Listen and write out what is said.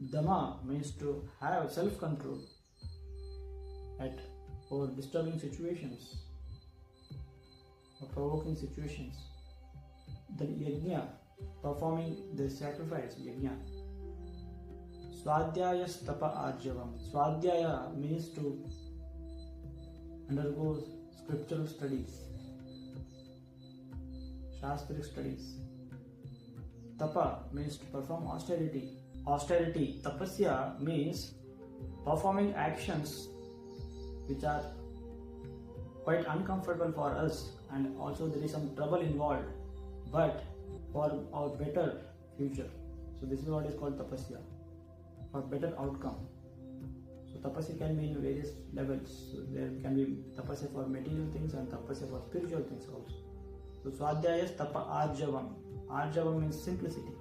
Dama means to have self-control over disturbing situations or provoking situations. Then yajna, performing the sacrifice, yajna. Swadhyaya stapa arjavam. Swadhyaya means to undergo scriptural studies, shastric studies. Tapa means to perform austerity. Austerity, tapasya, means performing actions which are quite uncomfortable for us, and also there is some trouble involved, but for our better future. So this is what is called tapasya, for better outcome. So tapasya can be in various levels. So there can be tapasya for material things and tapasya for spiritual things also. So swadhyaya tapa arjavam. Arjavam means simplicity.